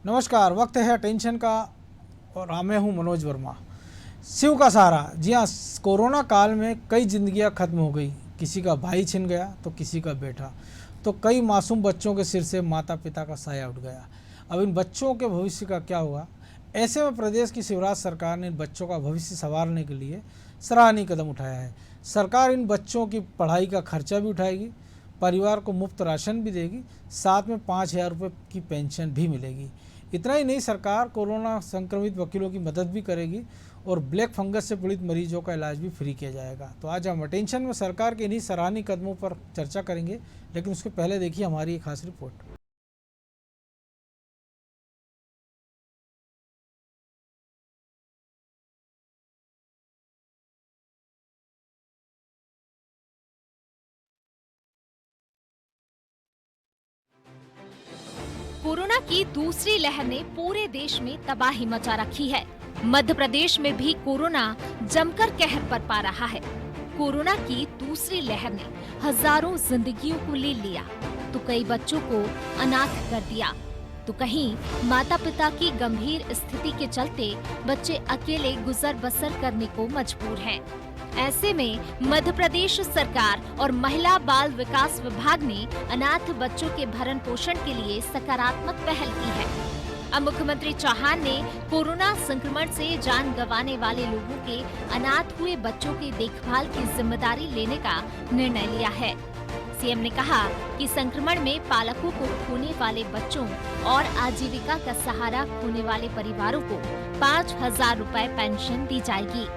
नमस्कार, वक्त है टेंशन का और मैं हूं मनोज वर्मा। शिव का सहारा। जी हाँ, कोरोना काल में कई जिंदगियां खत्म हो गई। किसी का भाई छिन गया तो किसी का बेटा, तो कई मासूम बच्चों के सिर से माता पिता का साया उठ गया। अब इन बच्चों के भविष्य का क्या हुआ? ऐसे में प्रदेश की शिवराज सरकार ने इन बच्चों का भविष्य संवारने के लिए सराहनीय कदम उठाया है। सरकार इन बच्चों की पढ़ाई का खर्चा भी उठाएगी, परिवार को मुफ्त राशन भी देगी, साथ में 5,000 रुपये की पेंशन भी मिलेगी। इतना ही नहीं, सरकार कोरोना संक्रमित वकीलों की मदद भी करेगी और ब्लैक फंगस से पीड़ित मरीजों का इलाज भी फ्री किया जाएगा। तो आज हम अटेंशन में सरकार के इन्हीं सराहनीय कदमों पर चर्चा करेंगे, लेकिन उसके पहले देखिए हमारी एक खास रिपोर्ट। कोरोना की दूसरी लहर ने पूरे देश में तबाही मचा रखी है। मध्य प्रदेश में भी कोरोना जमकर कहर बरपा रहा है। कोरोना की दूसरी लहर ने हजारों जिंदगियों को ले लिया, तो कई बच्चों को अनाथ कर दिया, तो कहीं माता पिता की गंभीर स्थिति के चलते बच्चे अकेले गुजर बसर करने को मजबूर हैं। ऐसे में मध्य प्रदेश सरकार और महिला बाल विकास विभाग ने अनाथ बच्चों के भरण पोषण के लिए सकारात्मक पहल की है। अब मुख्यमंत्री चौहान ने कोरोना संक्रमण से जान गंवाने वाले लोगों के अनाथ हुए बच्चों की देखभाल की जिम्मेदारी लेने का निर्णय लिया है। सीएम ने कहा कि संक्रमण में पालकों को खोने वाले बच्चों और आजीविका का सहारा खोने वाले परिवारों को 5,000 रुपए पेंशन दी जाएगी।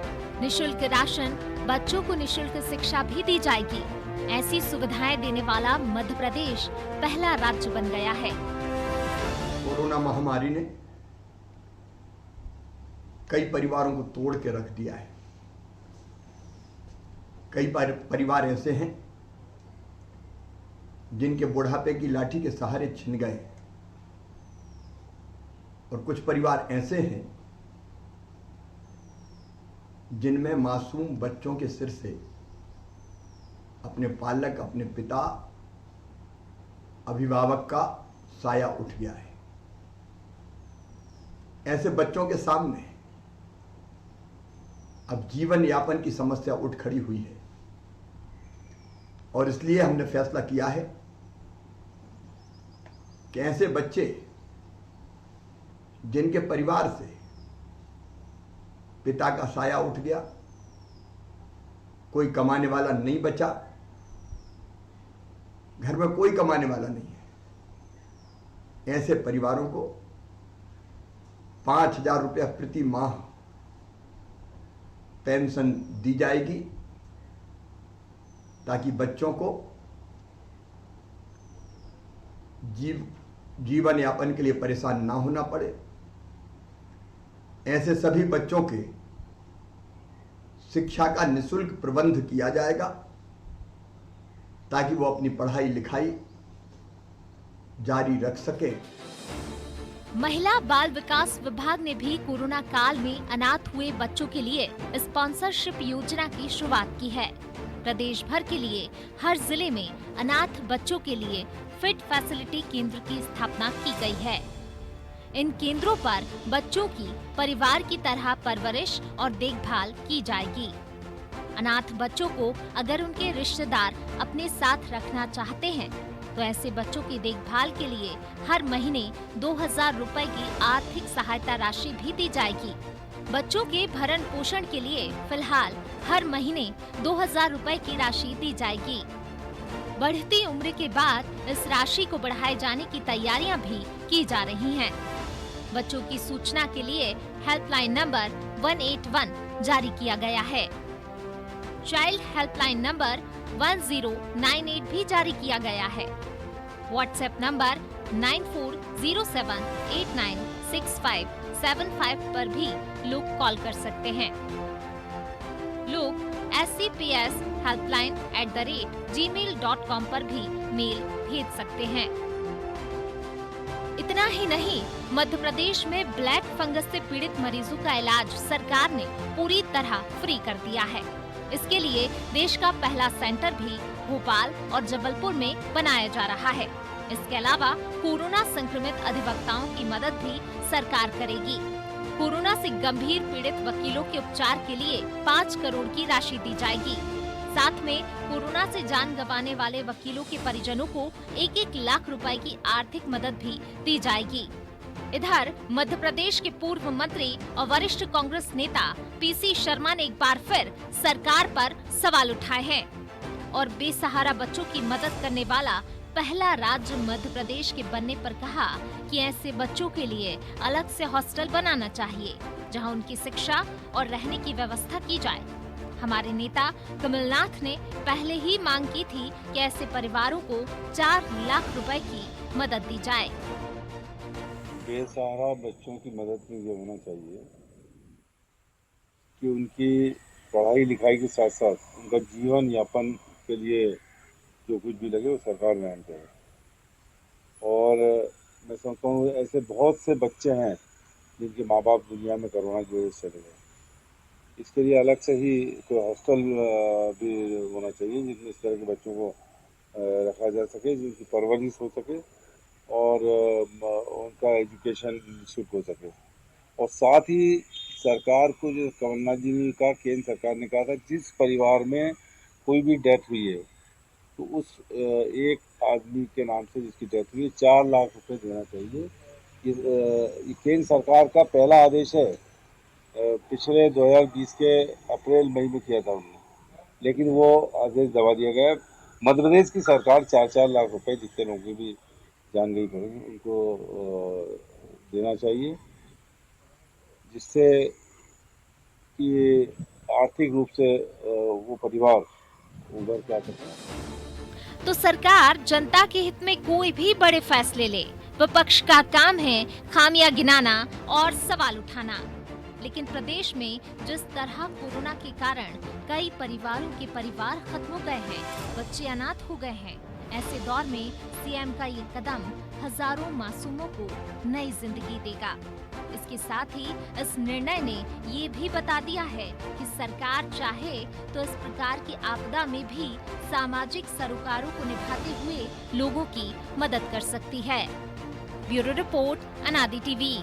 निशुल्क राशन, बच्चों को निशुल्क शिक्षा भी दी जाएगी। ऐसी सुविधाएं देने वाला मध्य प्रदेश पहला राज्य बन गया है। कोरोना महामारी ने कई परिवारों को तोड़ के रख दिया है। कई परिवार ऐसे हैं जिनके बुढ़ापे की लाठी के सहारे छिन गए, और कुछ परिवार ऐसे हैं जिनमें मासूम बच्चों के सिर से अपने पालक, अपने पिता, अभिभावक का साया उठ गया है। ऐसे बच्चों के सामने अब जीवन यापन की समस्या उठ खड़ी हुई है, और इसलिए हमने फैसला किया है कि ऐसे बच्चे जिनके परिवार से पिता का साया उठ गया, कोई कमाने वाला नहीं बचा, घर में कोई कमाने वाला नहीं है, ऐसे परिवारों को 5,000 रुपया प्रति माह पेंशन दी जाएगी, ताकि बच्चों को जीवन यापन के लिए परेशान ना होना पड़े। ऐसे सभी बच्चों के शिक्षा का निःशुल्क प्रबंध किया जाएगा, ताकि वो अपनी पढ़ाई लिखाई जारी रख सके। महिला बाल विकास विभाग ने भी कोरोना काल में अनाथ हुए बच्चों के लिए स्पॉन्सरशिप योजना की शुरुआत की है। प्रदेश भर के लिए हर जिले में अनाथ बच्चों के लिए फिट फैसिलिटी केंद्र की स्थापना की गई है। इन केंद्रों पर बच्चों की परिवार की तरह परवरिश और देखभाल की जाएगी। अनाथ बच्चों को अगर उनके रिश्तेदार अपने साथ रखना चाहते हैं, तो ऐसे बच्चों की देखभाल के लिए हर महीने 2,000 रुपए की आर्थिक सहायता राशि भी दी जाएगी। बच्चों के भरण पोषण के लिए फिलहाल हर महीने 2,000 रुपए की राशि दी जाएगी। बढ़ती उम्र के बाद इस राशि को बढ़ाए जाने की तैयारियां भी की जा रही हैं। बच्चों की सूचना के लिए हेल्पलाइन नंबर 181 जारी किया गया है। चाइल्ड हेल्पलाइन नंबर 1098 भी जारी किया गया है। व्हाट्सएप नंबर 9407896575 पर भी लोग कॉल कर सकते हैं। लोग scps@gmail.com पर भी मेल भेज सकते हैं। इतना ही नहीं, मध्य प्रदेश में ब्लैक फंगस से पीड़ित मरीजों का इलाज सरकार ने पूरी तरह फ्री कर दिया है। इसके लिए देश का पहला सेंटर भी भोपाल और जबलपुर में बनाया जा रहा है। इसके अलावा कोरोना संक्रमित अधिवक्ताओं की मदद भी सरकार करेगी। कोरोना से गंभीर पीड़ित वकीलों के उपचार के लिए 5 करोड़ की राशि दी जाएगी। साथ में कोरोना से जान गंवाने वाले वकीलों के परिजनों को 1-1 लाख रुपए की आर्थिक मदद भी दी जाएगी। इधर मध्य प्रदेश के पूर्व मंत्री और वरिष्ठ कांग्रेस नेता पीसी शर्मा ने एक बार फिर सरकार पर सवाल उठाए हैं और बेसहारा बच्चों की मदद करने वाला पहला राज्य मध्य प्रदेश के बनने पर कहा कि ऐसे बच्चों के लिए अलग से हॉस्टल बनाना चाहिए, जहां उनकी शिक्षा और रहने की व्यवस्था की जाए। हमारे नेता कमलनाथ ने पहले ही मांग की थी कि ऐसे परिवारों को 4 लाख रुपए की मदद दी जाए। बेसहारा बच्चों की मदद में ये होना चाहिए कि उनकी पढ़ाई लिखाई के साथ साथ उनका जीवन यापन के लिए जो कुछ भी लगे वो सरकार वहन करे। और मैं समझता हूँ ऐसे बहुत से बच्चे हैं जिनके माँ बाप दुनिया में कोरोना की वजह से चले गए। इसके लिए अलग से ही कोई हॉस्टल भी होना चाहिए जिसमें इस तरह के बच्चों को रखा जा सके, जिनकी परवरिश हो सके और उनका एजुकेशन निःशुल्क हो सके। और साथ ही सरकार को, जो कमलनाथ जी ने कहा, केंद्र सरकार ने कहा था, जिस परिवार में कोई भी डेथ हुई है तो उस एक आदमी के नाम से जिसकी डेथ हुई है 4 लाख रुपए देना चाहिए। ये केंद्र सरकार का पहला आदेश है, पिछले 2020 के अप्रैल मई में किया था उन्होंने, लेकिन वो आदेश दबा दिया गया। मध्य प्रदेश की सरकार 4-4 लाख रुपए जितने लोगों की भी जान गई पड़ेगी उनको देना चाहिए, जिससे कि आर्थिक रूप से वो परिवार उभर के आ सके। तो सरकार जनता के हित में कोई भी बड़े फैसले ले, विपक्ष का काम है खामियां गिनाना और सवाल उठाना। लेकिन प्रदेश में जिस तरह कोरोना के कारण कई परिवारों के परिवार खत्म हो गए हैं, बच्चे अनाथ हो गए हैं, ऐसे दौर में सीएम का ये कदम हजारों मासूमों को नई जिंदगी देगा। इसके साथ ही इस निर्णय ने ये भी बता दिया है कि सरकार चाहे तो इस प्रकार की आपदा में भी सामाजिक सरोकारों को निभाते हुए लोगों की मदद कर सकती है। ब्यूरो रिपोर्ट, अनादि टीवी।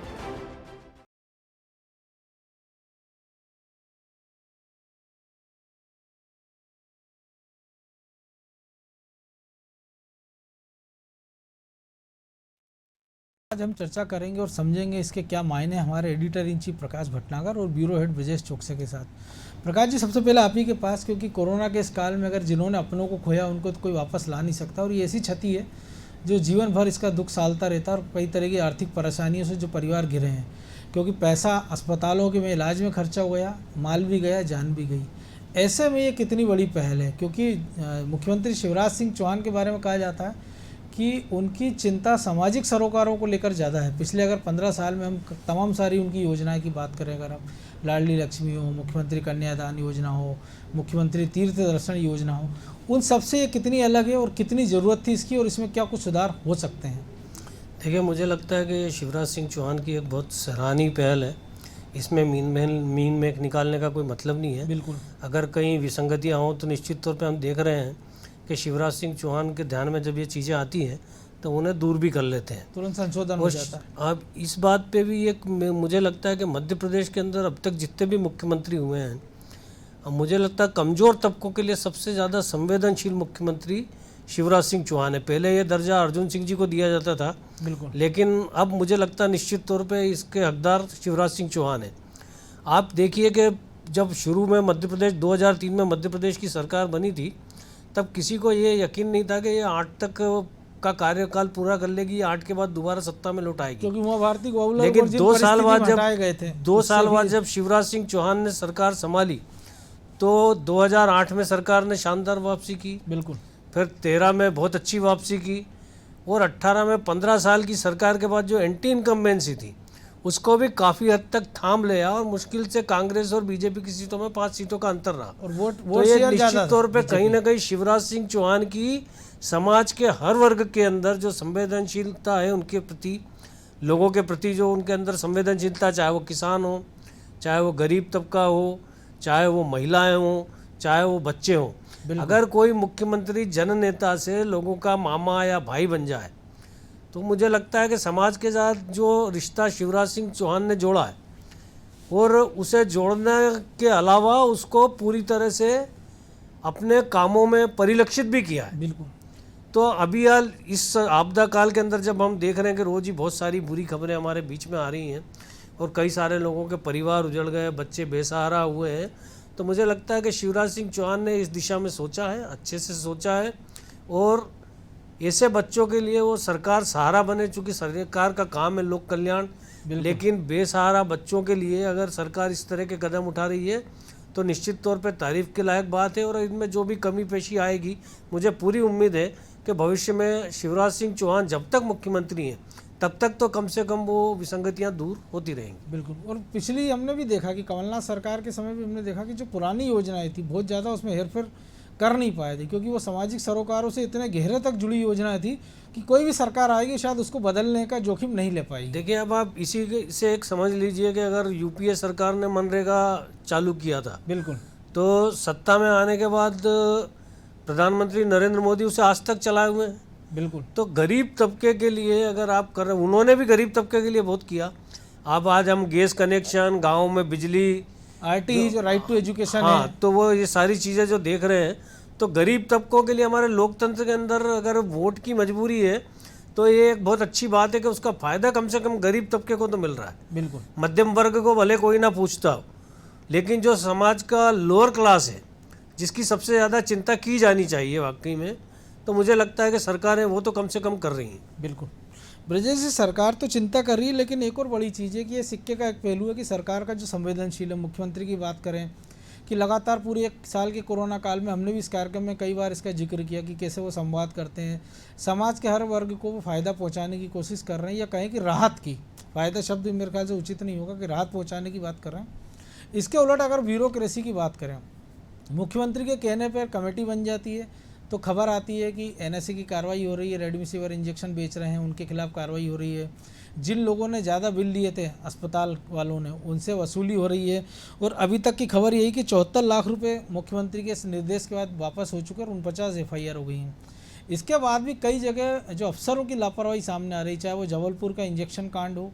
आज हम चर्चा करेंगे और समझेंगे इसके क्या मायने हमारे एडिटर इन चीफ प्रकाश भटनागर और ब्यूरो हेड ब्रजेश चौकसे के साथ। प्रकाश जी, सबसे पहले आप ही के पास, क्योंकि कोरोना के इस काल में अगर जिन्होंने अपनों को खोया उनको तो कोई वापस ला नहीं सकता, और ये ऐसी क्षति है जो जीवन भर इसका दुख सालता रहता है और कई तरह की आर्थिक परेशानियों से जो परिवार घिरे हैं, क्योंकि पैसा अस्पतालों के में इलाज में खर्चा हो गया, माल भी गया, जान भी गई। ऐसे में ये कितनी बड़ी पहल है, क्योंकि मुख्यमंत्री शिवराज सिंह चौहान के बारे में कहा जाता है कि उनकी चिंता सामाजिक सरोकारों को लेकर ज़्यादा है। पिछले अगर 15 साल में हम तमाम सारी उनकी योजनाएं की बात करें, अगर हम लाडली लक्ष्मी हो, मुख्यमंत्री कन्यादान योजना हो, मुख्यमंत्री तीर्थ दर्शन योजना हो, उन सबसे ये कितनी अलग है और कितनी ज़रूरत थी इसकी, और इसमें क्या कुछ सुधार हो सकते हैं? देखिए, मुझे लगता है कि शिवराज सिंह चौहान की एक बहुत सराहनीय पहल है। इसमें मीन मेख निकालने का कोई मतलब नहीं है। बिल्कुल। अगर कहीं विसंगतियाँ हों तो निश्चित तौर पे हम देख रहे हैं कि शिवराज सिंह चौहान के ध्यान में जब ये चीज़ें आती हैं तो उन्हें दूर भी कर लेते हैं, तुरंत संशोधन हो जाता है। अब इस बात पे भी एक मुझे लगता है कि मध्य प्रदेश के अंदर अब तक जितने भी मुख्यमंत्री हुए हैं, अब मुझे लगता है कमज़ोर तबकों के लिए सबसे ज़्यादा संवेदनशील मुख्यमंत्री शिवराज सिंह चौहान है। पहले ये दर्जा अर्जुन सिंह जी को दिया जाता था, बिल्कुल, लेकिन अब मुझे लगता है निश्चित तौर पे इसके हकदार शिवराज सिंह चौहान है। आप देखिए कि जब शुरू में मध्य प्रदेश 2003 में मध्य प्रदेश की सरकार बनी थी, तब किसी को ये यकीन नहीं था कि ये 8 तक का कार्यकाल पूरा कर लेगी, 8 के बाद दोबारा सत्ता में लौट आएगी, क्योंकि वहाँ भारतीय गवर्नर लेकिन 2 साल बाद गए जब शिवराज सिंह चौहान ने सरकार संभाली तो 2008 में सरकार ने शानदार वापसी की, बिल्कुल, फिर 13 में बहुत अच्छी वापसी की, और 18 में 15 साल की सरकार के बाद जो एंटी इनकम्बेंसी थी उसको भी काफ़ी हद तक थाम लिया, और मुश्किल से कांग्रेस और बीजेपी की सीटों में 5 सीटों का अंतर रहा। और वोट तो ये निश्चित तौर पे कहीं ना कहीं शिवराज सिंह चौहान की समाज के हर वर्ग के अंदर जो संवेदनशीलता है उनके प्रति, लोगों के प्रति जो उनके अंदर संवेदनशीलता, चाहे वो किसान हो, चाहे वो गरीब तबका हो, चाहे वो महिलाएं हों, चाहे वो बच्चे हों, अगर कोई मुख्यमंत्री जननेता से लोगों का मामा या भाई बन जाए तो मुझे लगता है कि समाज के साथ जो रिश्ता शिवराज सिंह चौहान ने जोड़ा है और उसे जोड़ने के अलावा उसको पूरी तरह से अपने कामों में परिलक्षित भी किया है। बिल्कुल। तो अभी यार इस आपदा काल के अंदर जब हम देख रहे हैं कि रोज़ ही बहुत सारी बुरी खबरें हमारे बीच में आ रही हैं और कई सारे लोगों के परिवार उजड़ गए, बच्चे बेसहारा हुए हैं, तो मुझे लगता है कि शिवराज सिंह चौहान ने इस दिशा में सोचा है, अच्छे से सोचा है और ऐसे बच्चों के लिए वो सरकार सहारा बने, चूँकि सरकार का काम है लोक कल्याण, लेकिन बेसहारा बच्चों के लिए अगर सरकार इस तरह के कदम उठा रही है तो निश्चित तौर पे तारीफ़ के लायक बात है। और इनमें जो भी कमी पेशी आएगी, मुझे पूरी उम्मीद है कि भविष्य में शिवराज सिंह चौहान जब तक मुख्यमंत्री हैं तब तक तो कम से कम वो विसंगतियां दूर होती रहेंगी। बिल्कुल। और पिछली हमने भी देखा कि कमलनाथ सरकार के समय भी हमने देखा कि जो पुरानी योजनाएं थी बहुत ज़्यादा उसमें हेरफेर कर नहीं पाए थे, क्योंकि वो सामाजिक सरोकारों से इतने गहरे तक जुड़ी योजनाएं थी कि कोई भी सरकार आएगी शायद उसको बदलने का जोखिम नहीं ले पाएगी। देखिए, अब आप इसी से एक समझ लीजिए कि अगर यूपीए सरकार ने मनरेगा चालू किया था, बिल्कुल, तो सत्ता में आने के बाद प्रधानमंत्री नरेंद्र मोदी उसे आज तक चलाए हुए हैं। बिल्कुल। तो गरीब तबके के लिए अगर आप कर रहे हैं, उन्होंने भी गरीब तबके के लिए बहुत किया। अब आज हम गैस कनेक्शन, गाँव में बिजली, आरटी जो राइट टू एजुकेशन हाँ, है, तो वो ये सारी चीज़ें जो देख रहे हैं, तो गरीब तबकों के लिए हमारे लोकतंत्र के अंदर अगर वोट की मजबूरी है तो ये एक बहुत अच्छी बात है कि उसका फ़ायदा कम से कम गरीब तबके को तो मिल रहा है। बिल्कुल। मध्यम वर्ग को भले कोई ना पूछता हो, लेकिन जो समाज का लोअर क्लास है जिसकी सबसे ज़्यादा चिंता की जानी चाहिए वाकई में, तो मुझे लगता है कि सरकारें वो तो कम से कम कर रही हैं। बिल्कुल। ब्रजेश जी, सरकार तो चिंता कर रही है, लेकिन एक और बड़ी चीज़ है कि ये सिक्के का एक पहलू है कि सरकार का जो संवेदनशील है, मुख्यमंत्री की बात करें कि लगातार पूरे 1 साल के कोरोना काल में हमने भी इस कार्यक्रम में कई बार इसका जिक्र किया कि कैसे वो संवाद करते हैं, समाज के हर वर्ग को वो फ़ायदा पहुंचाने की कोशिश कर रहे हैं, या कहें कि राहत की, फ़ायदा शब्द मेरे ख्याल से उचित नहीं होगा, कि राहत पहुंचाने की बात कर रहे हैं। इसके उलट अगर ब्यूरोक्रेसी की बात करें, मुख्यमंत्री के कहने पर कमेटी बन जाती है तो खबर आती है कि एनएसए की कार्रवाई हो रही है, रेमडेसिविर इंजेक्शन बेच रहे हैं उनके खिलाफ कार्रवाई हो रही है, जिन लोगों ने ज़्यादा बिल लिए थे अस्पताल वालों ने उनसे वसूली हो रही है, और अभी तक की खबर यही कि 74 लाख रुपए मुख्यमंत्री के इस निर्देश के बाद वापस हो चुके और 49 FIR हो गई हैं। इसके बाद भी कई जगह जो अफसरों की लापरवाही सामने आ रही, चाहे वो जबलपुर का इंजेक्शन कांड हो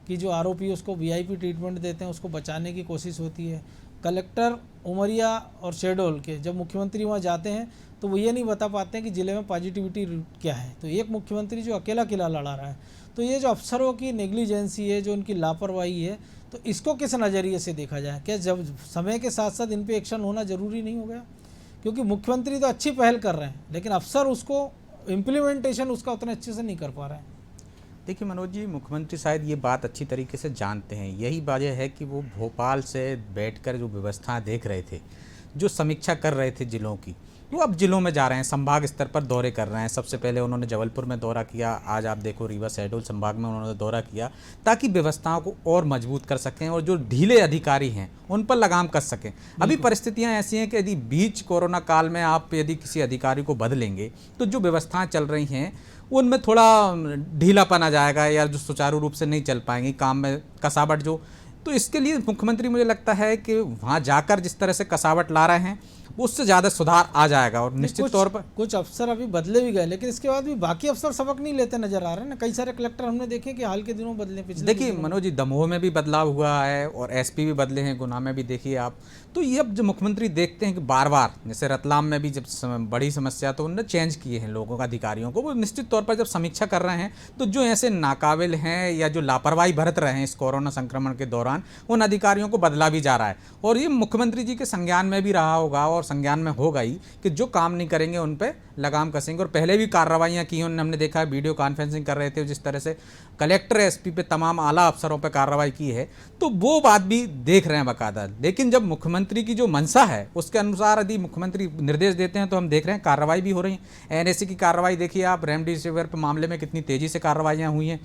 कि जो आरोपी उसको VIP ट्रीटमेंट देते हैं उसको बचाने की कोशिश होती है, कलेक्टर उमरिया और शहडोल के जब मुख्यमंत्री वहाँ जाते हैं तो वो ये नहीं बता पाते हैं कि ज़िले में पॉजिटिविटी क्या है, तो एक मुख्यमंत्री जो अकेला किला लड़ा रहा है। तो ये जो अफसरों की नेग्लिजेंसी है, जो उनकी लापरवाही है, तो इसको किस नज़रिए से देखा जाए? क्या जब समय के साथ साथ इन पे एक्शन होना ज़रूरी नहीं हो गया? क्योंकि मुख्यमंत्री तो अच्छी पहल कर रहे हैं, लेकिन अफसर उसको इम्प्लीमेंटेशन उसका उतने अच्छे से नहीं कर पा रहे हैं। देखिए मनोज जी, मुख्यमंत्री शायद ये बात अच्छी तरीके से जानते हैं, यही वजह है कि वो भोपाल से बैठकर जो व्यवस्थाएं देख रहे थे, जो समीक्षा कर रहे थे जिलों की, वो अब जिलों में जा रहे हैं, संभाग स्तर पर दौरे कर रहे हैं। सबसे पहले उन्होंने जबलपुर में दौरा किया, आज आप देखो रीवा शहडोल संभाग में उन्होंने दौरा किया, ताकि व्यवस्थाओं को और मजबूत कर सकें और जो ढीले अधिकारी हैं उन पर लगाम कस सकें। अभी परिस्थितियां ऐसी हैं कि यदि बीच कोरोना काल में आप यदि किसी अधिकारी को बदलेंगे तो जो व्यवस्थाएं चल रही हैं उनमें थोड़ा ढीलापन आ जाएगा, या जो सुचारू रूप से नहीं चल पाएंगी, काम में कसावट जो, तो इसके लिए मुख्यमंत्री मुझे लगता है कि वहाँ जाकर जिस तरह से कसावट ला रहे हैं उससे ज़्यादा सुधार आ जाएगा। और निश्चित तौर पर कुछ अफसर अभी बदले भी गए, लेकिन इसके बाद भी बाकी अफसर सबक नहीं लेते नजर आ रहे हैं ना। कई सारे कलेक्टर हमने देखे कि हाल के दिनों बदले, पिछले देखिए मनोज जी, दमोह में भी बदलाव हुआ है और SP भी बदले हैं, गुना में भी देखिए आप। तो ये अब जो मुख्यमंत्री देखते हैं कि बार बार, जैसे रतलाम में भी जब बड़ी समस्या तो उन्होंने चेंज किए हैं लोगों का, अधिकारियों को, वो निश्चित तौर पर जब समीक्षा कर रहे हैं तो जो ऐसे नाकाबिल हैं या जो लापरवाही बरत रहे हैं इस कोरोना संक्रमण के दौरान, उन अधिकारियों को बदला भी जा रहा है। और ये मुख्यमंत्री जी के संज्ञान में भी रहा होगा और संज्ञान में होगा ही कि जो काम नहीं करेंगे उन पे लगाम कसेंगे। और पहले भी कार्रवाइयाँ की उन्होंने, हमने देखा है वीडियो कॉन्फ्रेंसिंग कर रहे थे, जिस तरह से कलेक्टर SP पे तमाम आला अफसरों पे कार्रवाई की है, तो वो बात भी देख रहे हैं बाकायदा। लेकिन जब मुख्यमंत्री की जो मंशा है उसके अनुसार यदि मुख्यमंत्री निर्देश देते हैं तो हम देख रहे हैं कार्रवाई भी हो रही है। NSE की कार्रवाई देखिए आप, रेमडेसिविर पे मामले में कितनी तेज़ी से कार्रवाइयाँ हुई हैं,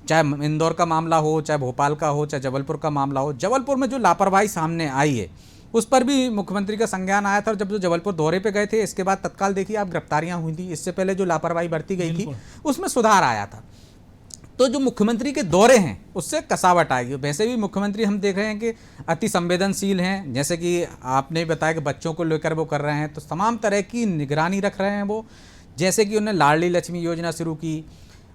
चाहे इंदौर का मामला हो, चाहे भोपाल का हो, चाहे जबलपुर का मामला हो। जबलपुर में जो लापरवाही सामने आई है उस पर भी मुख्यमंत्री का संज्ञान आया था, और जब जो जबलपुर दौरे पे गए थे इसके बाद तत्काल देखिए आप गिरफ्तारियां हुई थी। इससे पहले जो लापरवाही बरती गई थी उसमें सुधार आया था। तो जो मुख्यमंत्री के दौरे हैं उससे कसावट आएगी। वैसे भी मुख्यमंत्री हम देख रहे हैं कि अति संवेदनशील हैं, जैसे कि आपने बताया कि बच्चों को लेकर वो कर रहे हैं, तो तमाम तरह की निगरानी रख रहे हैं वो। जैसे कि उन्होंने लाडली लक्ष्मी योजना शुरू की,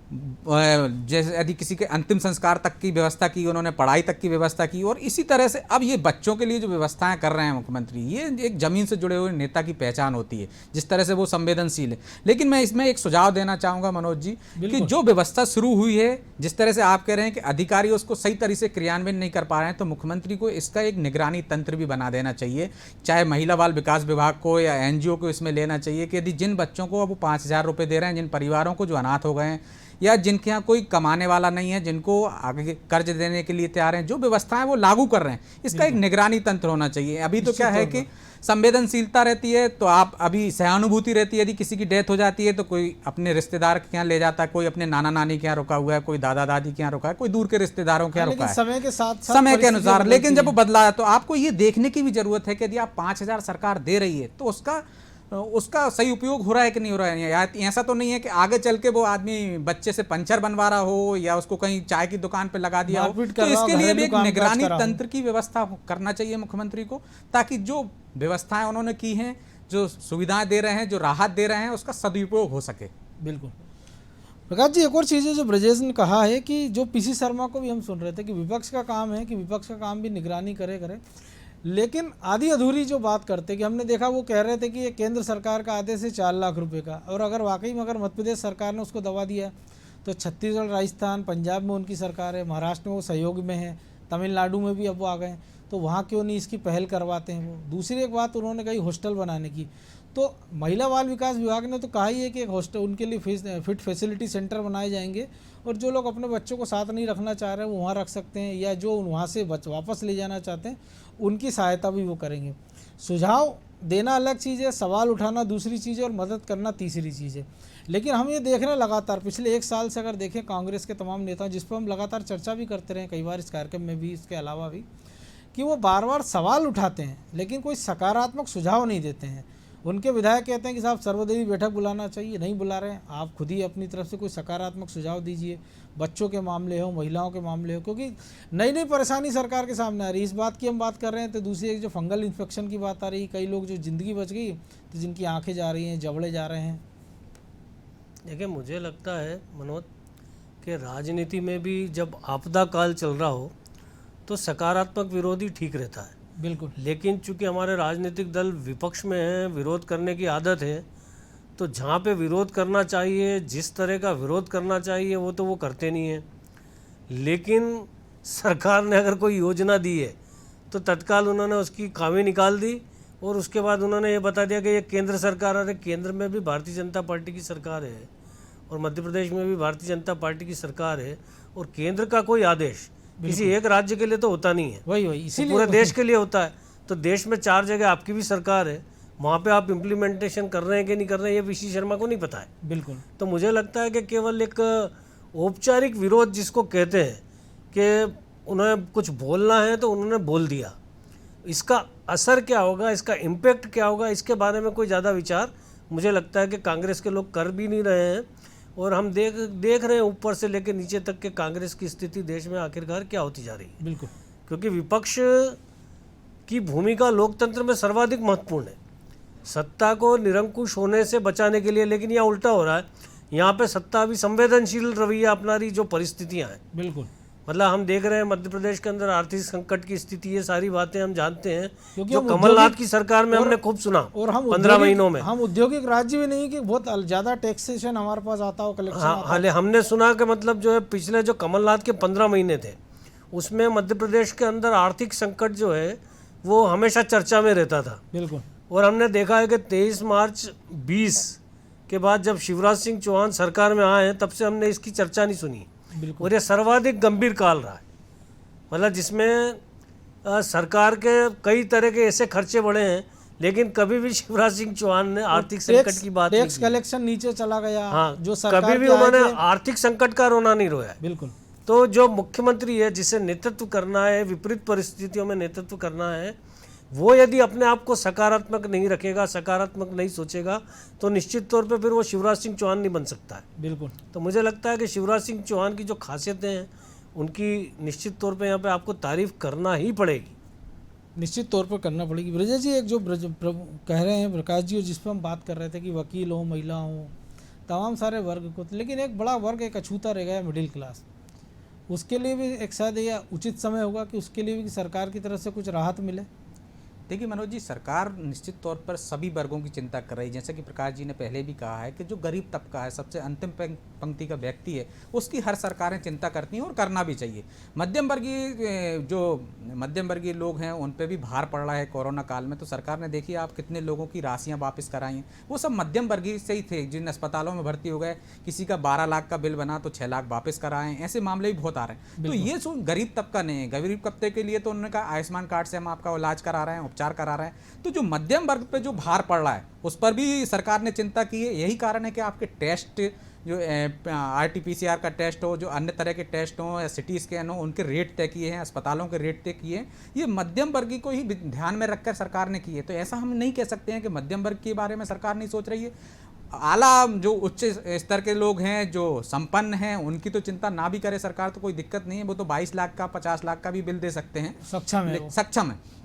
जैसे यदि किसी के अंतिम संस्कार तक की व्यवस्था की, उन्होंने पढ़ाई तक की व्यवस्था की, और इसी तरह से अब ये बच्चों के लिए जो व्यवस्थाएं कर रहे हैं मुख्यमंत्री, ये एक ज़मीन से जुड़े हुए नेता की पहचान होती है, जिस तरह से वो संवेदनशील है। लेकिन मैं इसमें एक सुझाव देना चाहूँगा मनोज जी, कि जो व्यवस्था शुरू हुई है, जिस तरह से आप कह रहे हैं कि अधिकारी उसको सही तरह से क्रियान्वयन नहीं कर पा रहे हैं, तो मुख्यमंत्री को इसका एक निगरानी तंत्र भी बना देना चाहिए, चाहे महिला बाल विकास विभाग को या NGO को इसमें लेना चाहिए कि यदि जिन बच्चों को अब वो 5,000 रुपये दे रहे हैं, जिन परिवारों को जो अनाथ हो गए हैं या जिनके यहाँ कोई कमाने वाला नहीं है, जिनको आगे कर्ज देने के लिए तैयार हैं, जो व्यवस्थाएं वो लागू कर रहे हैं, इसका एक निगरानी तंत्र होना चाहिए। अभी तो क्या है कि संवेदनशीलता रहती है, तो आप अभी सहानुभूति रहती है, यदि किसी की डेथ हो जाती है तो कोई अपने रिश्तेदार के यहाँ ले जाता है, कोई अपने नाना नानी के यहाँ रुका हुआ है, कोई दादा दादी के यहाँ रुका है, कोई दूर के रिश्तेदारों के यहाँ रुका है, समय के साथ समय के अनुसार। लेकिन जब वो बदला है तो आपको ये देखने की भी जरूरत है कि यदि आप 5,000 सरकार दे रही है तो उसका सही उपयोग हो रहा है कि नहीं हो रहा है। या ऐसा तो नहीं है कि आगे चल के वो आदमी बच्चे से पंचर बनवा रहा हो या उसको कहीं चाय की दुकान पे लगा दिया हो। तो इसके लिए भी एक निगरानी तंत्र की व्यवस्था करना चाहिए मुख्यमंत्री को, ताकि जो व्यवस्थाएं उन्होंने की हैं, जो सुविधाएं दे रहे हैं, जो राहत दे रहे हैं, उसका सदुपयोग हो सके। बिल्कुल प्रकाश जी, एक और चीज़ है जो ब्रजेश ने कहा है कि जो PC शर्मा को भी हम सुन रहे थे कि विपक्ष का काम है कि विपक्ष का काम भी निगरानी करे, लेकिन आधी अधूरी जो बात करते कि हमने देखा, वो कह रहे थे कि ये केंद्र सरकार का आदेश है 4 लाख रुपए का, और अगर वाकई में अगर मध्य प्रदेश सरकार ने उसको दबा दिया तो छत्तीसगढ़, राजस्थान, पंजाब में उनकी सरकार है, महाराष्ट्र में वो सहयोग में है, तमिलनाडु में भी अब वो आ गए हैं, तो वहाँ क्यों नहीं इसकी पहल करवाते हैं वो। दूसरी एक बात उन्होंने कही हॉस्टल बनाने की, तो महिला बाल विकास विभाग ने तो कहा ही है कि एक हॉस्टल उनके लिए फिट फैसिलिटी सेंटर बनाए जाएंगे, और जो लोग अपने बच्चों को साथ नहीं रखना चाह रहे हैं वो वहाँ रख सकते हैं, या जो वहाँ से वापस ले जाना चाहते हैं उनकी सहायता भी वो करेंगे। सुझाव देना अलग चीज़ है, सवाल उठाना दूसरी चीज़ है, और मदद करना तीसरी चीज़ है। लेकिन हम ये देख रहे हैं लगातार पिछले 1 साल से, अगर देखें कांग्रेस के तमाम नेता, जिस पर हम लगातार चर्चा भी करते रहे कई बार इस कार्यक्रम में भी, इसके अलावा भी, कि वो बार बार सवाल उठाते हैं लेकिन कोई सकारात्मक सुझाव नहीं देते हैं। उनके विधायक कहते हैं कि साहब सर्वदलीय बैठक बुलाना चाहिए, नहीं बुला रहे हैं। आप खुद ही अपनी तरफ से कोई सकारात्मक सुझाव दीजिए, बच्चों के मामले हो, महिलाओं के मामले हो, क्योंकि नई नई परेशानी सरकार के सामने आ रही है। इस बात की हम बात कर रहे हैं तो दूसरी एक जो फंगल इन्फेक्शन की बात आ रही है, कई लोग जो ज़िंदगी बच गई तो जिनकी आँखें जा रही हैं, जबड़े जा रहे हैं। देखिए, मुझे लगता है मनोज कि राजनीति में भी जब आपदा काल चल रहा हो तो सकारात्मक विरोध ही ठीक रहता है। बिल्कुल। लेकिन चूंकि हमारे राजनीतिक दल विपक्ष में हैं, विरोध करने की आदत है, तो जहाँ पे विरोध करना चाहिए, जिस तरह का विरोध करना चाहिए, वो करते नहीं हैं। लेकिन सरकार ने अगर कोई योजना दी है तो तत्काल उन्होंने उसकी खामी निकाल दी, और उसके बाद उन्होंने ये बता दिया कि ये केंद्र सरकार, अरे केंद्र में भी भारतीय जनता पार्टी की सरकार है और मध्य प्रदेश में भी भारतीय जनता पार्टी की सरकार है, और केंद्र का कोई आदेश किसी एक राज्य के लिए तो होता नहीं है, वही इसीलिए पूरे देश के लिए होता है। तो देश में 4 जगह आपकी भी सरकार है, वहाँ पे आप इम्प्लीमेंटेशन कर रहे हैं कि नहीं कर रहे हैं, ये PC शर्मा को नहीं पता है। बिल्कुल। तो मुझे लगता है कि केवल एक औपचारिक विरोध जिसको कहते हैं कि उन्हें कुछ बोलना है तो उन्होंने बोल दिया, इसका असर क्या होगा, इसका इम्पैक्ट क्या होगा, इसके बारे में कोई ज़्यादा विचार मुझे लगता है कि कांग्रेस के लोग कर भी नहीं रहे हैं। और हम देख रहे हैं ऊपर से लेकर नीचे तक के कांग्रेस की स्थिति देश में आखिरकार क्या होती जा रही है। बिल्कुल। क्योंकि विपक्ष की भूमिका लोकतंत्र में सर्वाधिक महत्वपूर्ण है, सत्ता को निरंकुश होने से बचाने के लिए। लेकिन यहाँ उल्टा हो रहा है, यहाँ पे सत्ता अभी संवेदनशील रवैया अपना रही, जो परिस्थितियाँ हैं। बिल्कुल। मतलब हम देख रहे हैं मध्य प्रदेश के अंदर आर्थिक संकट की स्थिति, ये सारी बातें हम जानते हैं, क्योंकि जो कमलनाथ की सरकार में हमने खूब सुना। और हम 15 महीनों में हम औद्योगिक राज्य भी नहीं कि बहुत ज़्यादा टैक्सेशन हमारे पास आता हो, कलेक्शन हाँ, हमने सुना कि मतलब जो है पिछले जो कमलनाथ के 15 महीने थे उसमें मध्य प्रदेश के अंदर आर्थिक संकट जो है वो हमेशा चर्चा में रहता था। बिल्कुल। और हमने देखा है कि 23 मार्च 20 के बाद जब शिवराज सिंह चौहान सरकार में आए हैं, तब से हमने इसकी चर्चा नहीं सुनी। और ये सर्वाधिक गंभीर काल रहा है, मतलब जिसमें सरकार के कई तरह के ऐसे खर्चे बढ़े हैं, लेकिन कभी भी शिवराज सिंह चौहान ने आर्थिक संकट की बात नहीं की। टैक्स कलेक्शन नीचे चला गया। हाँ, जो सरकार कभी भी उन्होंने आर्थिक संकट का रोना नहीं रोया है। बिल्कुल। तो जो मुख्यमंत्री है, जिसे नेतृत्व करना है, विपरीत परिस्थितियों में नेतृत्व करना है, वो यदि अपने आप को सकारात्मक नहीं रखेगा, सकारात्मक नहीं सोचेगा, तो निश्चित तौर पे फिर वो शिवराज सिंह चौहान नहीं बन सकता है। बिल्कुल। तो मुझे लगता है कि शिवराज सिंह चौहान की जो खासियतें हैं, उनकी निश्चित तौर पे यहाँ पे आपको तारीफ करना ही पड़ेगी, निश्चित तौर पर करना पड़ेगी। ब्रजेश जी, एक जो कह रहे हैं प्रकाश जी, और जिस पर हम बात कर रहे थे कि वकील हो, महिला हो, तमाम सारे वर्ग को, लेकिन एक बड़ा वर्ग एक अछूता रह गया, मिडिल क्लास। उसके लिए भी एक शायद यह उचित समय होगा कि उसके लिए भी सरकार की तरफ से कुछ राहत मिले। देखिए मनोज जी, सरकार निश्चित तौर पर सभी वर्गों की चिंता कर रही है। जैसे कि प्रकाश जी ने पहले भी कहा है कि जो गरीब तबका है, सबसे अंतिम पंक्ति का व्यक्ति है, उसकी हर सरकारें चिंता करती हैं और करना भी चाहिए। मध्यम वर्गीय लोग हैं, उन पे भी भार पड़ रहा है कोरोना काल में। तो सरकार ने देखिए आप कितने लोगों की राशियां वापस कराई हैं, वो सब मध्यम वर्गीय से ही थे, जिन अस्पतालों में भर्ती हो गए। किसी का 12 लाख का बिल बना तो 6 लाख वापस कराएं, ऐसे मामले भी बहुत आ रहे हैं। तो ये गरीब तबका नहीं है। गरीब तबके के लिए तो उन्होंने कहा आयुष्मान कार्ड से हम आपका इलाज करा रहे हैं, उपचार करा रहे हैं। तो जो मध्यम वर्ग पे जो भार पड़ रहा है उस पर भी सरकार ने चिंता की है। यही कारण है कि आपके टेस्ट, जो RT-PCR का टेस्ट हो, जो अन्य तरह के टेस्ट हो या CT स्कैन हो, उनके रेट तय किए हैं, अस्पतालों के रेट तय किए हैं। ये मध्यम वर्ग को ही ध्यान में रखकर सरकार ने किए। तो ऐसा हम नहीं कह सकते हैं कि मध्यम वर्ग के बारे में सरकार नहीं सोच रही है। आला जो उच्च स्तर के लोग हैं, जो संपन्न हैं, उनकी तो चिंता ना भी करे सरकार तो कोई दिक्कत नहीं है। वो तो 22 लाख का 50 लाख का भी बिल दे सकते हैं, सक्षम है।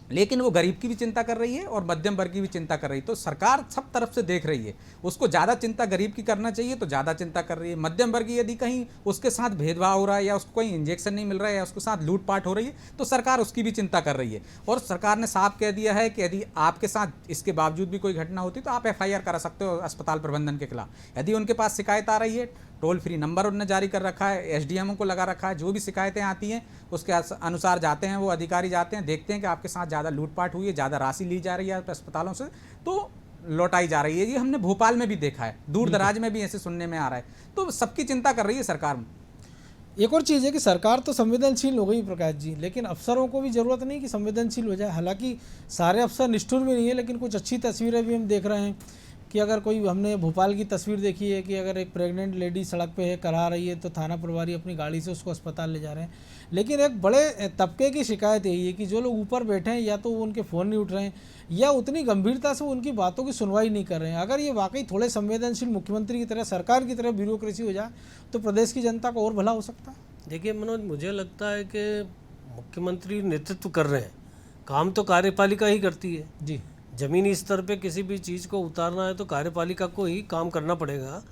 लेकिन वो गरीब की भी चिंता कर रही है और मध्यम वर्ग की भी चिंता कर रही है। तो सरकार सब तरफ से देख रही है। उसको ज़्यादा चिंता गरीब की करना चाहिए तो ज़्यादा चिंता कर रही है। मध्यम वर्ग की यदि कहीं उसके साथ भेदभाव हो रहा है या उसको कोई इंजेक्शन नहीं मिल रहा है या उसके साथ लूटपाट हो रही है तो सरकार उसकी भी चिंता कर रही है। और सरकार ने साफ कह दिया है कि यदि आपके साथ इसके बावजूद भी कोई घटना होती तो आप FIR करा सकते हो अस्पताल प्रबंधन के खिलाफ। यदि उनके पास शिकायत आ रही है, टोल फ्री नंबर उन्होंने जारी कर रखा है, SDMO को लगा रखा है। जो भी शिकायतें आती हैं उसके अनुसार जाते हैं, वो अधिकारी जाते हैं, देखते हैं कि आपके साथ ज़्यादा लूटपाट हुई है, ज़्यादा राशि ली जा रही है अस्पतालों से तो लौटाई जा रही है। ये हमने भोपाल में भी देखा है, दूर दराज में भी ऐसे सुनने में आ रहा है। तो सबकी चिंता कर रही है सरकार। एक और चीज़ है कि सरकार तो संवेदनशील हो गई प्रकाश जी, लेकिन अफसरों को भी ज़रूरत नहीं कि संवेदनशील हो जाए। हालांकि सारे अफसर निष्ठुर भी नहीं है, लेकिन कुछ अच्छी तस्वीरें भी हम देख रहे हैं कि अगर कोई, हमने भोपाल की तस्वीर देखी है कि अगर एक प्रेग्नेंट लेडी सड़क पे है, करा रही है, तो थाना प्रभारी अपनी गाड़ी से उसको अस्पताल ले जा रहे हैं। लेकिन एक बड़े तबके की शिकायत यही है कि जो लोग ऊपर बैठे हैं या तो उनके फ़ोन नहीं उठ रहे हैं या उतनी गंभीरता से उनकी बातों की सुनवाई नहीं कर रहे हैं। अगर ये वाकई थोड़े संवेदनशील मुख्यमंत्री की तरह, सरकार की तरह ब्यूरोक्रेसी हो जाए तो प्रदेश की जनता को और भला हो सकता है। देखिए मनोज, मुझे लगता है कि मुख्यमंत्री नेतृत्व कर रहे हैं, काम तो कार्यपालिका ही करती है जी। जमीनी स्तर पे किसी भी चीज़ को उतारना है तो कार्यपालिका को ही काम करना पड़ेगा।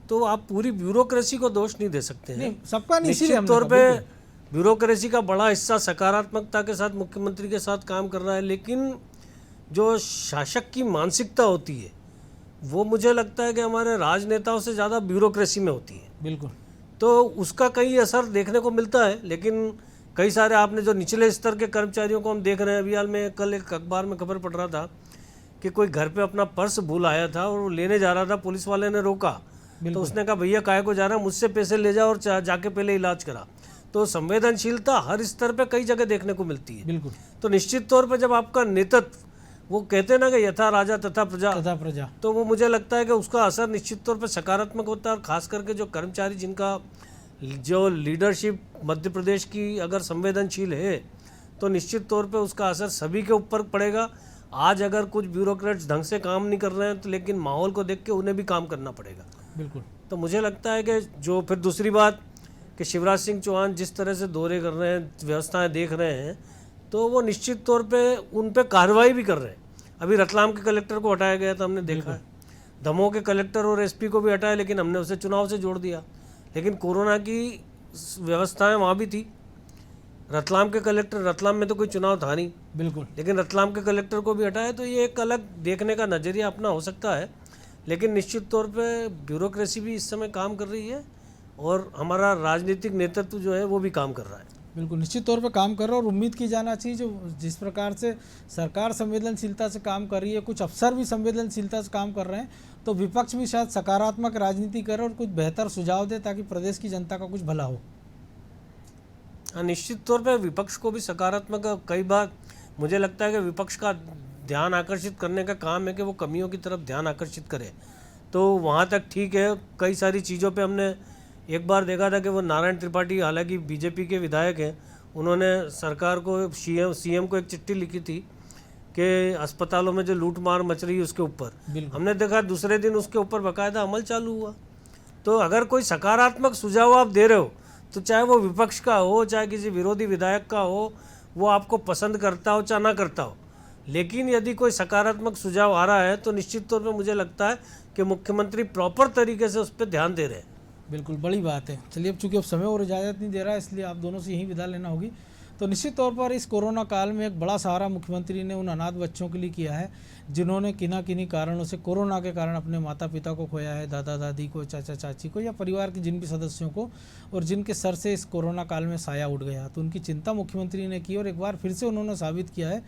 तो आप पूरी ब्यूरोक्रेसी को दोष नहीं दे सकते हैं। सबका नहीं, निश्चित तौर पे ब्यूरोक्रेसी का बड़ा हिस्सा सकारात्मकता के साथ मुख्यमंत्री के साथ काम कर रहा है, लेकिन जो शासक की मानसिकता होती है वो मुझे लगता है कि हमारे राजनेताओं से ज़्यादा ब्यूरोक्रेसी में होती है। बिल्कुल। तो उसका कई असर देखने को मिलता है। लेकिन कई सारे आपने जो निचले स्तर के कर्मचारियों को हम देख रहे हैं, अभी हाल में कल एक अखबार में खबर पढ़ रहा था कि कोई घर पे अपना पर्स भूल आया था और वो लेने जा रहा था, पुलिस वाले ने रोका तो उसने कहा भैया काहे को जा रहा है, मुझसे पैसे ले जा और जाके पहले इलाज करा। तो संवेदनशीलता हर स्तर पे कई जगह देखने को मिलती है। बिल्कुल। तो निश्चित तौर पे जब आपका नेतृत्व, वो कहते हैं ना कि यथा राजा तथा प्रजा, तो वो मुझे लगता है कि उसका असर निश्चित तौर पे सकारात्मक होता है। और खास करके जो कर्मचारी, जिनका जो लीडरशिप मध्य प्रदेश की अगर संवेदनशील है तो निश्चित तौर पे उसका असर सभी के ऊपर पड़ेगा। आज अगर कुछ ब्यूरोक्रेट्स ढंग से काम नहीं कर रहे हैं तो लेकिन माहौल को देख के उन्हें भी काम करना पड़ेगा। बिल्कुल। तो मुझे लगता है कि जो फिर दूसरी बात कि शिवराज सिंह चौहान जिस तरह से दौरे कर रहे हैं, व्यवस्थाएं देख रहे हैं, तो वो निश्चित तौर पे उन पे कार्रवाई भी कर रहे हैं। अभी रतलाम के कलेक्टर को हटाया गया था, हमने देखा है। दमोह के कलेक्टर और SP को भी हटाया, लेकिन हमने उसे चुनाव से जोड़ दिया। लेकिन कोरोना की व्यवस्थाएं वहाँ भी थी। रतलाम के कलेक्टर, रतलाम में तो कोई चुनाव था नहीं, बिल्कुल, लेकिन रतलाम के कलेक्टर को भी हटाया। तो ये एक अलग देखने का नज़रिया अपना हो सकता है। लेकिन निश्चित तौर पे ब्यूरोक्रेसी भी इस समय काम कर रही है और हमारा राजनीतिक नेतृत्व जो है वो भी काम कर रहा है। बिल्कुल, निश्चित तौर पे काम कर रहा है। और उम्मीद की जाना चाहिए जो जिस प्रकार से सरकार संवेदनशीलता से काम कर रही है, कुछ अफसर भी संवेदनशीलता से काम कर रहे हैं, तो विपक्ष भी शायद सकारात्मक राजनीति करे और कुछ बेहतर सुझाव दे ताकि प्रदेश की जनता का कुछ भला हो। हाँ, निश्चित तौर पे विपक्ष को भी सकारात्मक, कई बार मुझे लगता है कि विपक्ष का ध्यान आकर्षित करने का काम है कि वो कमियों की तरफ ध्यान आकर्षित करे। तो वहाँ तक ठीक है। कई सारी चीज़ों पे हमने एक बार देखा था कि वो नारायण त्रिपाठी, हालांकि बीजेपी के विधायक हैं, उन्होंने सरकार को, सीएम को एक चिट्ठी लिखी थी कि अस्पतालों में जो लूट मार मच रही है उसके ऊपर। हमने देखा दूसरे दिन उसके ऊपर बाकायदा अमल चालू हुआ। तो अगर कोई सकारात्मक सुझाव आप दे रहे हो तो चाहे वो विपक्ष का हो, चाहे किसी विरोधी विधायक का हो, वो आपको पसंद करता हो चाहे ना करता हो, लेकिन यदि कोई सकारात्मक सुझाव आ रहा है तो निश्चित तौर पे मुझे लगता है कि मुख्यमंत्री प्रॉपर तरीके से उस पर ध्यान दे रहे हैं। बिल्कुल बड़ी बात है। चलिए, अब चूंकि अब समय और इजाज़त नहीं दे रहा है, इसलिए आप दोनों से यहीं विदा लेना होगी। तो निश्चित तौर पर इस कोरोना काल में एक बड़ा सहारा मुख्यमंत्री ने उन अनाथ बच्चों के लिए किया है जिन्होंने किन्हीं कारणों से कोरोना के कारण अपने माता पिता को खोया है, दादा दादी को, चाचा चाची को, या परिवार के जिन भी सदस्यों को, और जिनके सर से इस कोरोना काल में साया उठ गया। तो उनकी चिंता मुख्यमंत्री ने की और एक बार फिर से उन्होंने साबित किया है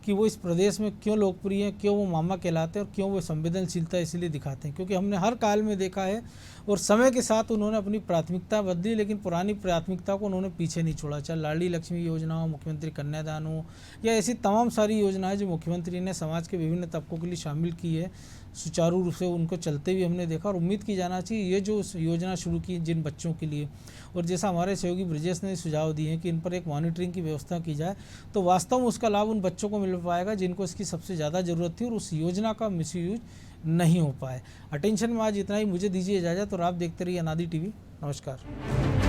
कि वो इस प्रदेश में क्यों लोकप्रिय हैं, क्यों वो मामा कहलाते हैं और क्यों वो संवेदनशीलता इसलिए दिखाते हैं क्योंकि हमने हर काल में देखा है और समय के साथ उन्होंने अपनी प्राथमिकता बदली, लेकिन पुरानी प्राथमिकता को उन्होंने पीछे नहीं छोड़ा। चाहे लाडली लक्ष्मी योजना हो, मुख्यमंत्री कन्यादान हो, या ऐसी तमाम सारी योजनाएं जो मुख्यमंत्री ने समाज के विभिन्न तबकों के लिए शामिल की है, सुचारू रूप से उनको चलते हुए हमने देखा। और उम्मीद की जाना चाहिए ये जो योजना शुरू की जिन बच्चों के लिए, और जैसा हमारे सहयोगी ब्रिजेश ने सुझाव दिए हैं कि इन पर एक मॉनिटरिंग की व्यवस्था की जाए, तो वास्तव में उसका लाभ उन बच्चों को मिल पाएगा जिनको इसकी सबसे ज़्यादा ज़रूरत थी और उस योजना का मिसयूज नहीं हो पाए। अटेंशन में आज इतना ही। मुझे दीजिए इजाज़त और आप देखते रहिए अनादि टीवी। नमस्कार।